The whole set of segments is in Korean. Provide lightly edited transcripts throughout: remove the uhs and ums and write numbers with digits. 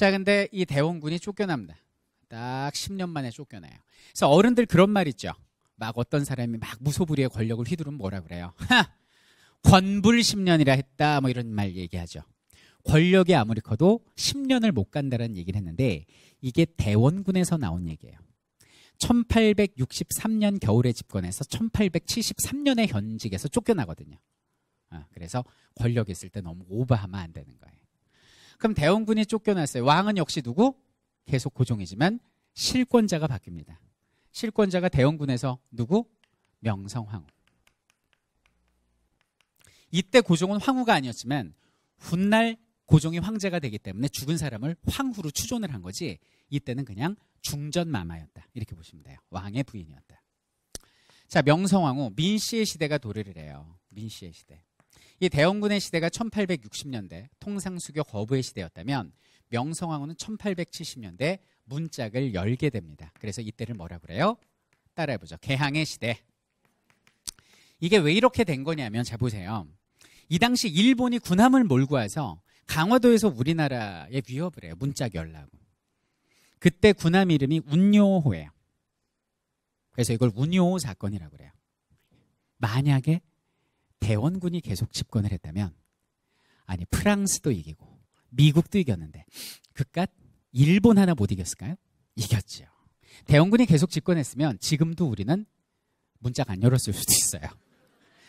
자, 근데 이 대원군이 쫓겨납니다. 딱 10년 만에 쫓겨나요. 그래서 어른들 그런 말 있죠. 막 어떤 사람이 막 무소불위의 권력을 휘두르면 뭐라 그래요? 권불 10년이라 했다, 뭐 이런 말 얘기하죠. 권력이 아무리 커도 10년을 못 간다는 얘기를 했는데 이게 대원군에서 나온 얘기예요. 1863년 겨울에 집권해서 1873년에 현직에서 쫓겨나거든요. 그래서 권력이 있을 때 너무 오버하면 안 되는 거예요. 그럼 대원군이 쫓겨났어요. 왕은 역시 누구? 계속 고종이지만 실권자가 바뀝니다. 실권자가 대원군에서 누구? 명성황후. 이때 고종은 황후가 아니었지만 훗날 고종이 황제가 되기 때문에 죽은 사람을 황후로 추존을 한 거지 이때는 그냥 중전마마였다. 이렇게 보시면 돼요. 왕의 부인이었다. 자, 명성황후, 민씨의 시대가 도래를 해요. 민씨의 시대. 이 대원군의 시대가 1860년대 통상수교 거부의 시대였다면 명성황후는 1870년대 문짝을 열게 됩니다. 그래서 이때를 뭐라 그래요? 따라해보죠. 개항의 시대. 이게 왜 이렇게 된 거냐면 자 보세요. 이 당시 일본이 군함을 몰고 와서 강화도에서 우리나라에 위협을 해요. 문짝 열라고. 그때 군함 이름이 운요호예요. 그래서 이걸 운요호 사건이라고 그래요. 만약에 대원군이 계속 집권을 했다면 아니 프랑스도 이기고 미국도 이겼는데 그깟 일본 하나 못 이겼을까요? 이겼죠. 대원군이 계속 집권했으면 지금도 우리는 문짝 안 열었을 수도 있어요.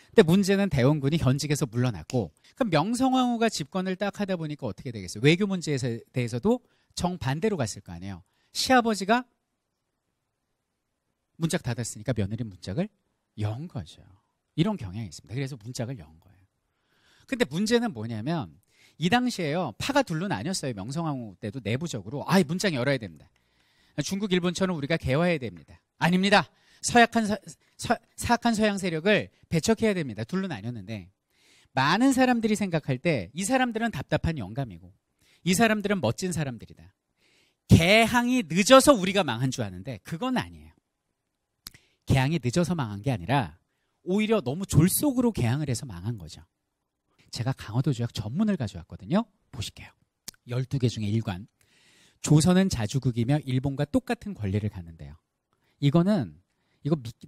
근데 문제는 대원군이 현직에서 물러났고 그럼 명성황후가 집권을 딱 하다 보니까 어떻게 되겠어요? 외교 문제에 대해서도 정반대로 갔을 거 아니에요. 시아버지가 문짝 닫았으니까 며느리 문짝을 연 거죠. 이런 경향이 있습니다. 그래서 문짝을 연 거예요. 근데 문제는 뭐냐면 이 당시에요. 파가 둘로 나뉘었어요. 명성황후 때도 내부적으로 문짝 열어야 됩니다. 중국 일본처럼 우리가 개화해야 됩니다. 아닙니다. 사악한 서양 세력을 배척해야 됩니다. 둘로 나뉘었는데 많은 사람들이 생각할 때 이 사람들은 답답한 영감이고 이 사람들은 멋진 사람들이다. 개항이 늦어서 우리가 망한 줄 아는데 그건 아니에요. 개항이 늦어서 망한 게 아니라 오히려 너무 졸속으로 개항을 해서 망한 거죠. 제가 강화도 조약 전문을 가져왔거든요. 보실게요. 12개 중에 1관. 조선은 자주국이며 일본과 똑같은 권리를 갖는데요. 이거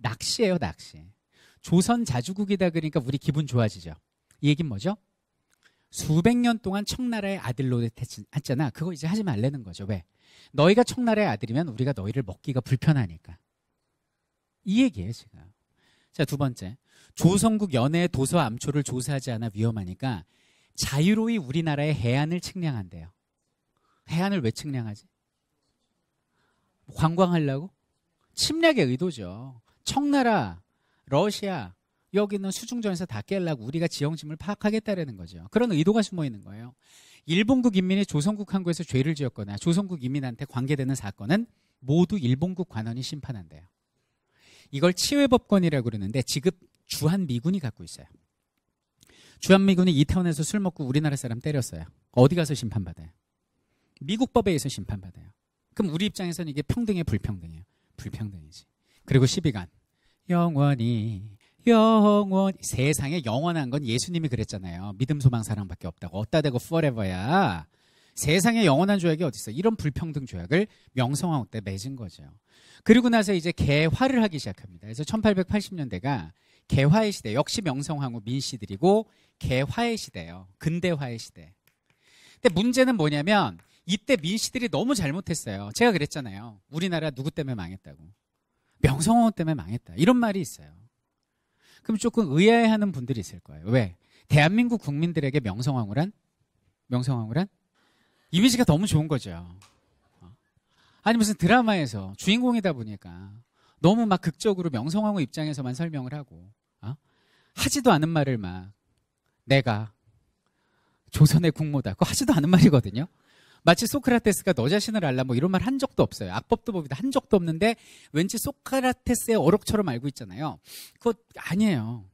낚시예요, 낚시. 조선 자주국이다 그러니까 우리 기분 좋아지죠. 이 얘기는 뭐죠? 수백 년 동안 청나라의 아들 노릇했잖아. 그거 이제 하지 말라는 거죠. 왜? 너희가 청나라의 아들이면 우리가 너희를 먹기가 불편하니까. 이 얘기예요, 지금. 자, 두 번째. 조선국 연해 도서 암초를 조사하지 않아 위험하니까 자유로이 우리나라의 해안을 측량한대요. 해안을 왜 측량하지? 관광하려고? 침략의 의도죠. 청나라, 러시아, 여기는 수중전에서 다 깰라고 우리가 지형짐을 파악하겠다라는 거죠. 그런 의도가 숨어 있는 거예요. 일본국 인민이 조선국 항구에서 죄를 지었거나 조선국 인민한테 관계되는 사건은 모두 일본국 관원이 심판한대요. 이걸 치외법권이라고 그러는데 지금 주한미군이 갖고 있어요. 주한미군이 이태원에서 술 먹고 우리나라 사람 때렸어요. 어디 가서 심판받아요? 미국 법에 의해서 심판받아요. 그럼 우리 입장에서는 이게 평등해, 불평등해요? 불평등이지. 그리고 12간. 영원히 세상에 영원한 건 예수님이 그랬잖아요. 믿음, 소망, 사랑밖에 없다고. 어따 대고 forever야. 세상에 영원한 조약이 어디 있어? 이런 불평등 조약을 명성황후 때 맺은 거죠. 그리고 나서 이제 개화를 하기 시작합니다. 그래서 1880년대가 개화의 시대, 역시 명성황후 민씨들이고 개화의 시대예요. 근대화의 시대. 근데 문제는 뭐냐면 이때 민씨들이 너무 잘못했어요. 제가 그랬잖아요. 우리나라 누구 때문에 망했다고. 명성황후 때문에 망했다. 이런 말이 있어요. 그럼 조금 의아해하는 분들이 있을 거예요. 왜? 대한민국 국민들에게 명성황후란 이미지가 너무 좋은 거죠. 아니 무슨 드라마에서 주인공이다 보니까 너무 막 극적으로 명성황후 입장에서만 설명을 하고 하지도 않은 말을 막 내가 조선의 국모다. 그거 하지도 않은 말이거든요. 마치 소크라테스가 너 자신을 알라 뭐 이런 말 한 적도 없어요. 악법도 법이다 한 적도 없는데 왠지 소크라테스의 어록처럼 알고 있잖아요. 그거 아니에요.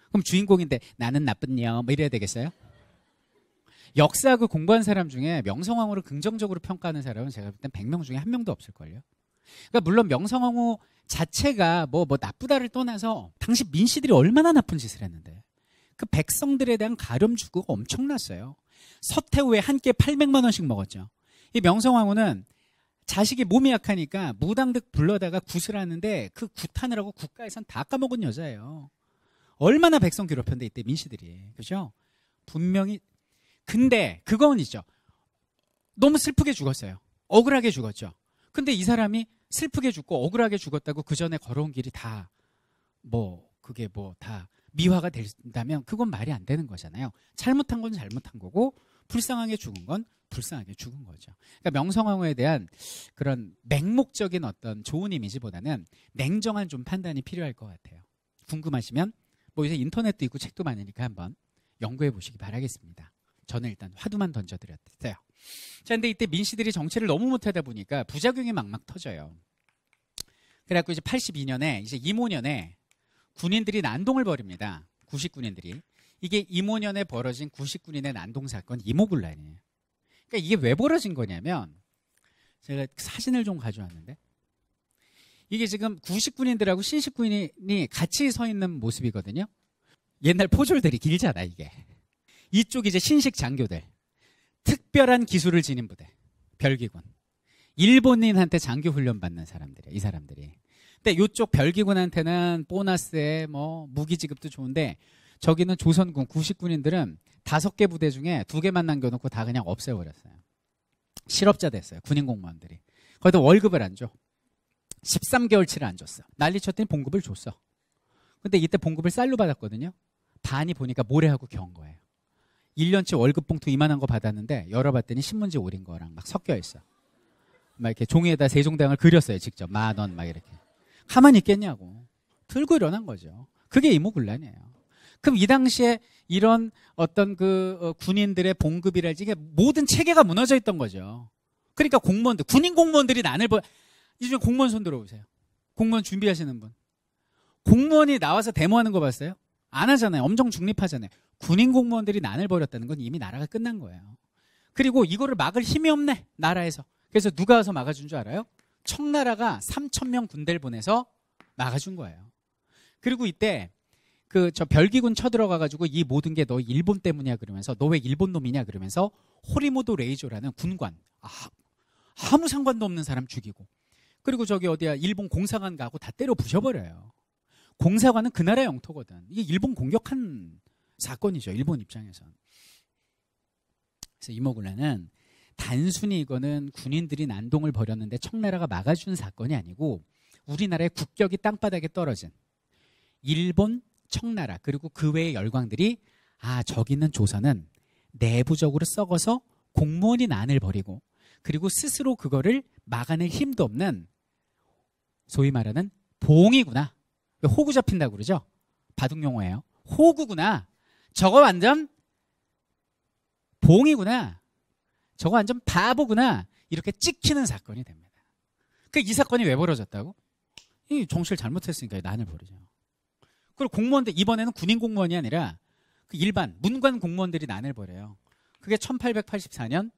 그럼 주인공인데 나는 나쁜 녀 뭐 이래야 되겠어요? 역사학을 공부한 사람 중에 명성황후를 긍정적으로 평가하는 사람은 제가 볼 땐 100명 중에 1명도 없을걸요. 그러니까 물론 명성황후 자체가 뭐 나쁘다를 떠나서 당시 민씨들이 얼마나 나쁜 짓을 했는데 그 백성들에 대한 가렴 주고가 엄청났어요. 서태후에 한 끼에 800만 원씩 먹었죠. 이 명성황후는 자식이 몸이 약하니까 무당득 불러다가 굿을 하는데 그 굿하느라고 국가에선 다 까먹은 여자예요. 얼마나 백성 괴롭혔는데 이때 민씨들이. 그죠? 분명히. 근데 그건 있죠. 너무 슬프게 죽었어요. 억울하게 죽었죠. 근데 이 사람이 슬프게 죽고 억울하게 죽었다고 그 전에 걸어온 길이 다 그게 다 미화가 된다면 그건 말이 안 되는 거잖아요. 잘못한 건 잘못한 거고 불쌍하게 죽은 건 불쌍하게 죽은 거죠. 그러니까 명성황후에 대한 그런 맹목적인 어떤 좋은 이미지보다는 냉정한 좀 판단이 필요할 것 같아요. 궁금하시면 요새 인터넷도 있고 책도 많으니까 한번 연구해 보시기 바라겠습니다. 저는 일단 화두만 던져드렸어요. 자, 근데 이때 민씨들이 정치를 너무 못하다 보니까 부작용이 막막 터져요. 그래갖고 이제 82년에 이제 이모년에 군인들이 난동을 벌입니다. 구식군인들이. 이게 이모년에 벌어진 구식군인의 난동 사건 이모군란이에요. 그러니까 이게 왜 벌어진 거냐면 제가 사진을 좀 가져왔는데 이게 지금 구식군인들하고 신식군인이 같이 서 있는 모습이거든요. 옛날 포졸들이 길잖아 이게. 이쪽 이제 신식 장교들. 특별한 기술을 지닌 부대. 별기군. 일본인한테 장교 훈련 받는 사람들이에요. 이 사람들이. 근데 이쪽 별기군한테는 보너스에 무기 지급도 좋은데 저기는 조선군 구식군인들은 5개 부대 중에 2개만 남겨놓고 다 그냥 없애버렸어요. 실업자 됐어요. 군인 공무원들이. 거기다 월급을 안 줘. 13개월치를 안 줬어. 난리 쳤더니 봉급을 줬어. 근데 이때 봉급을 쌀로 받았거든요. 반이 보니까 모래하고 겨운 거예요. 1년치 월급 봉투 이만한 거 받았는데 열어봤더니 신문지 오린 거랑 막 섞여 있어. 막 이렇게 종이에다 세종대왕을 그렸어요. 직접 10,000원 막 이렇게. 가만히 있겠냐고. 들고 일어난 거죠. 그게 이모군란이에요. 그럼 이 당시에 이런 어떤 군인들의 봉급이랄지 이게 모든 체계가 무너져 있던 거죠. 그러니까 공무원들, 군인 공무원들이 이제 공무원 손 들어보세요. 공무원 준비하시는 분. 공무원이 나와서 데모하는 거 봤어요? 안 하잖아요. 엄청 중립하잖아요. 군인 공무원들이 난을 벌였다는 건 이미 나라가 끝난 거예요. 그리고 이거를 막을 힘이 없네, 나라에서. 그래서 누가 와서 막아준 줄 알아요? 청나라가 3,000명 군대를 보내서 막아준 거예요. 그리고 이때 저 별기군 쳐들어가가지고 이 모든 게 너 일본 때문이야 그러면서 너 왜 일본 놈이냐 그러면서 호리모도 레이조라는 군관, 아무 상관도 없는 사람 죽이고, 그리고 저기 어디야 일본 공사관 가고 다 때려 부셔버려요. 공사관은 그 나라 영토거든. 이게 일본 공격한 사건이죠. 일본 입장에선. 그래서 이모군란은 단순히 이거는 군인들이 난동을 벌였는데 청나라가 막아준 사건이 아니고 우리나라의 국격이 땅바닥에 떨어진 일본, 청나라 그리고 그 외의 열강들이 저기 있는 조선은 내부적으로 썩어서 공무원이 난을 벌이고 그리고 스스로 그거를 막아낼 힘도 없는 소위 말하는 봉이구나. 호구 잡힌다고 그러죠? 바둑용어예요. 호구구나. 저거 완전 봉이구나. 저거 완전 바보구나. 이렇게 찍히는 사건이 됩니다. 이 사건이 왜 벌어졌다고? 이 정치를 잘못했으니까 난을 벌이죠. 그리고 공무원들, 이번에는 군인 공무원이 아니라 일반 문관 공무원들이 난을 벌여요. 그게 1884년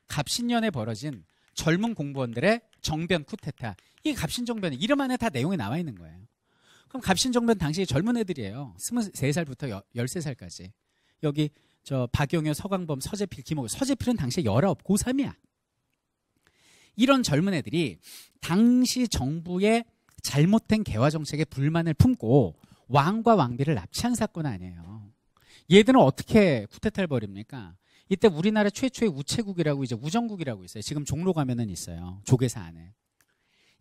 갑신년에 벌어진 젊은 공무원들의 정변 쿠데타. 이게 갑신정변 이름 안에 다 내용이 나와 있는 거예요. 그럼 갑신정변 당시 젊은 애들이에요. 23살부터 13살까지. 여기 박용효, 서광범, 서재필, 김옥. 서재필은 당시에 19, 고3이야. 이런 젊은 애들이 당시 정부의 잘못된 개화 정책에 불만을 품고 왕과 왕비를 납치한 사건 아니에요. 얘들은 어떻게 쿠데타를 벌입니까? 이때 우리나라 최초의 우체국이라고 이제 우정국이라고 있어요. 지금 종로 가면은 있어요. 조계사 안에.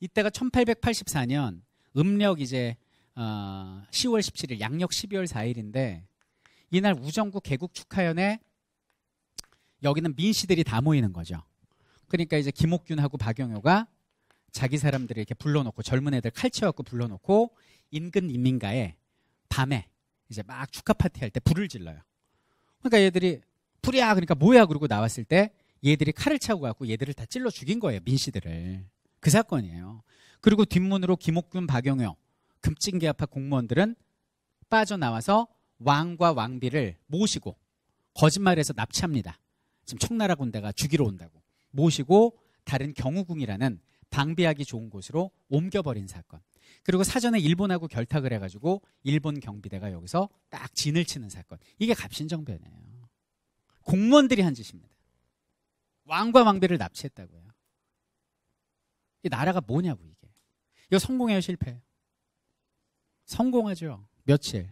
이때가 1884년 음력 이제 10월 17일, 양력 12월 4일인데 이날 우정국 개국 축하연에 여기는 민씨들이 다 모이는 거죠. 그러니까 이제 김옥균하고 박용효가 자기 사람들을 이렇게 불러놓고 젊은 애들 칼치워갖고 불러놓고 인근 인민가에 밤에 이제 막 축하 파티할 때 불을 질러요. 그러니까 얘들이 불이야 그러니까 뭐야 그러고 나왔을 때 얘들이 칼을 차고 갖고 얘들을 다 찔러 죽인 거예요. 민씨들을. 그 사건이에요. 그리고 뒷문으로 김옥균, 박용효 급진계합파 공무원들은 빠져나와서 왕과 왕비를 모시고 거짓말해서 납치합니다. 지금 청나라 군대가 죽이러 온다고 모시고 다른 경우궁이라는 방비하기 좋은 곳으로 옮겨버린 사건. 그리고 사전에 일본하고 결탁을 해가지고 일본 경비대가 여기서 딱 진을 치는 사건. 이게 갑신정변이에요. 공무원들이 한 짓입니다. 왕과 왕비를 납치했다고요. 이 나라가 뭐냐고 이게. 이거 성공해요, 실패해요? 성공하죠. 며칠?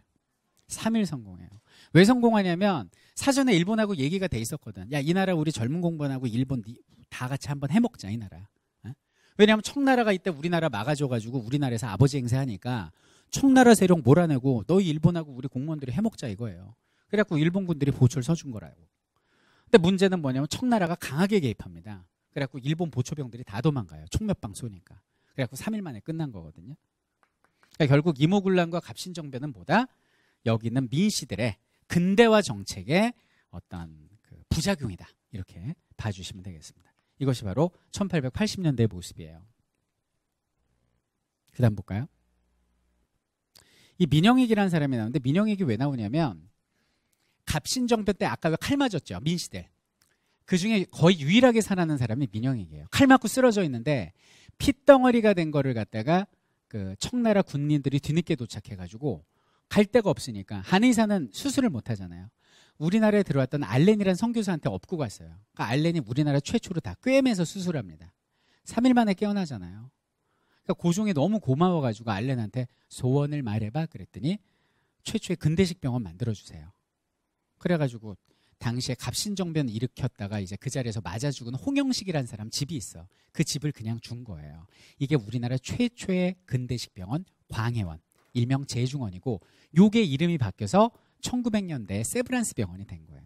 3일 성공해요. 왜 성공하냐면 사전에 일본하고 얘기가 돼 있었거든. 야, 이 나라 우리 젊은 공무원하고 일본 다 같이 한번 해먹자, 이 나라. 어? 왜냐하면 청나라가 이때 우리나라 막아줘가지고 우리나라에서 아버지 행세하니까 청나라 세력 몰아내고 너희 일본하고 우리 공무원들이 해먹자 이거예요. 그래갖고 일본군들이 보초를 서준 거라고. 근데 문제는 뭐냐면 청나라가 강하게 개입합니다. 그래갖고 일본 보초병들이 다 도망가요. 총 몇 방 쏘니까. 그래갖고 3일 만에 끝난 거거든요. 그러니까 결국 이모군란과 갑신정변은 뭐다? 여기 있는 민씨들의 근대화 정책의 어떤 그 부작용이다. 이렇게 봐주시면 되겠습니다. 이것이 바로 1880년대의 모습이에요. 그 다음 볼까요? 이 민영익이라는 사람이 나오는데 민영익이 왜 나오냐면 갑신정변 때 아까 왜 칼 맞았죠? 민씨들. 그 중에 거의 유일하게 살아남은 사람이 민영익이에요. 칼 맞고 쓰러져 있는데 핏덩어리가 된 거를 갖다가 그 청나라 군인들이 뒤늦게 도착해가지고 갈 데가 없으니까 한의사는 수술을 못 하잖아요. 우리나라에 들어왔던 알렌이라는 선교사한테 업고 갔어요. 그러니까 알렌이 우리나라 최초로 다 꿰매서 수술합니다. 3일 만에 깨어나잖아요. 그러니까 고종이 너무 고마워가지고 알렌한테 소원을 말해봐 그랬더니 최초의 근대식 병원 만들어주세요. 그래가지고 당시에 갑신정변 일으켰다가 이제 그 자리에서 맞아 죽은 홍영식이라는 사람 집이 있어. 그 집을 그냥 준 거예요. 이게 우리나라 최초의 근대식 병원 광해원, 일명 제중원이고 요게 이름이 바뀌어서 1900년대에 세브란스 병원이 된 거예요.